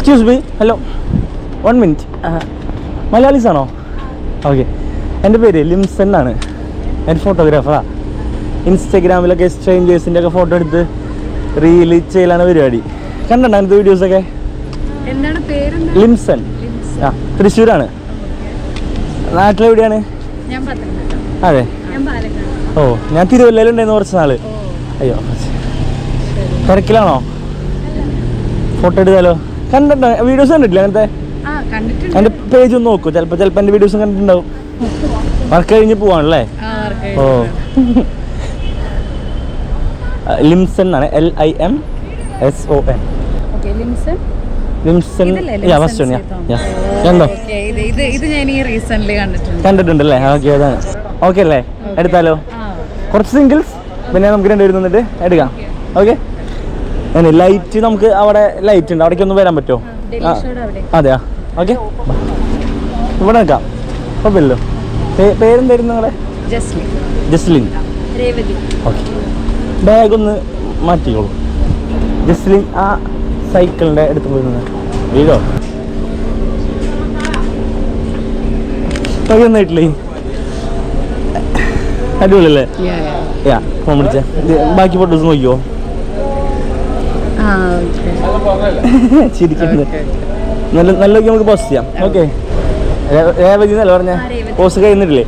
Excuse me, hello, 1 minute. Malayalees ആണോ? Okay. എൻ്റെ പേര് ലിംസൺ എന്നാണ്. ഞാൻ ഫോട്ടോഗ്രാഫറാണ്. ഇൻസ്റ്റഗ്രാമിലൊക്കെ സ്ട്രേഞ്ചേഴ്സിൻ്റെ ഒക്കെ ഫോട്ടോ എടുത്ത് റീല് ചെയ്യലാണ് പരിപാടി. കണ്ടോ അങ്ങനത്തെ വീഡിയോസൊക്കെ? ലിംസൺ. ആ, തൃശ്ശൂരാണ്. നാട്ടിലെവിടെയാണ്? അതെ. ഓ, ഞാൻ തിരുവല്ലയിലുണ്ടായിരുന്നു കുറച്ച് നാള്. അയ്യോ, തിരക്കിലാണോ? ഫോട്ടോ എടുത്താലോ? കണ്ടിട്ടോ? വീഡിയോസ് കണ്ടിട്ടില്ല അങ്ങനത്തെ? എൻ്റെ പേജ് ഒന്ന് നോക്കൂ, ചിലപ്പോൾ എൻ്റെ വീഡിയോസും കണ്ടിട്ടുണ്ടാവും. വർക്ക് കഴിഞ്ഞ് പോവാണല്ലേ? ഓ, ലിംസൺ ആണ്, LIMSON. കണ്ടിട്ടുണ്ടല്ലേ? ഓക്കെ, അതാണ്. ഓക്കെ അല്ലേ? എടുത്താലോ? കുറച്ച് സിംഗിൾസ്, പിന്നെ നമുക്ക് രണ്ടുപേരും നിന്നിട്ട് എടുക്കാം. ഓക്കെ. ലൈറ്റ്, നമുക്ക് അവിടെ ലൈറ്റ് ഉണ്ട്, അവിടേക്ക് ഒന്ന് വരാൻ പറ്റുമോ? അതെയാ, ഓക്കെ. ഇവിടെ നിൽക്കാം, കുഴപ്പമില്ലല്ലോ. പേരെന്തായിരുന്നു നിങ്ങളെ? ജസ്ലിൻ. ഓക്കെ, ബാഗ് ഒന്ന് മാറ്റിക്കോളൂ. ജസ്ലിൻ, ആ സൈക്കിളിൻ്റെ അടുത്ത് പോയി നിന്ന് വീഴോ? ഒന്നായിട്ടില്ലേ? അടിപൊളിയല്ലേ? ഫോൺ പിടിച്ചേ. ബാക്കി ഫോട്ടോസ് നോക്കിയോ? ചിരിക്കുന്നത് നല്ല നല്ല നമുക്ക് പോസ്റ്റ് ചെയ്യാം. ഓക്കെ. രേവതി എന്നല്ല പറഞ്ഞ പോസ്റ്റ് കഴിയുന്നില്ലേ?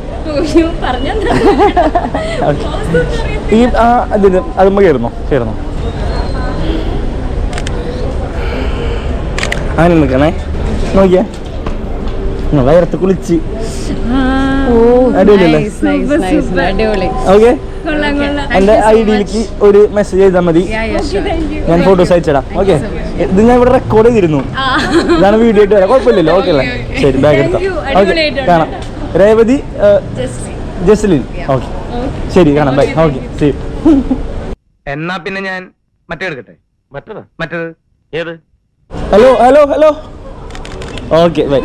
ഈ അതിന് അതുമ്പോ കയറുന്നോ? അങ്ങനെ നിൽക്കണേ. നോക്കിയാ വയറത്ത് കുളിച്ച് അടിപൊളിയല്ലേ? ഓക്കെ. എൻ്റെ ഐഡിയിലേക്ക് ഒരു മെസ്സേജ് ചെയ്താൽ മതി, ഞാൻ ഫോട്ടോസ് അയച്ചിടാം. ഓക്കെ. ഇത് ഞാൻ ഇവിടെ റെക്കോർഡ് ചെയ്തിരുന്നു, ഇതാണ് വീഡിയോ ആയിട്ട് വരാം. കുഴപ്പമില്ലല്ലോ? ഓക്കെ അല്ലേ? ശരി, ബാഗ് എടുക്കാം. ഓക്കെ, കാണാം. രേവതി, ജസ്ലിൻ. ഓക്കെ, ശരി, കാണാം. ബൈ. ഓക്കെ, ശരി. എന്നാ പിന്നെ ഞാൻ മറ്റേ എടുക്കട്ടെ. മറ്റേത് ഏത്? ഹലോ. Okay, by.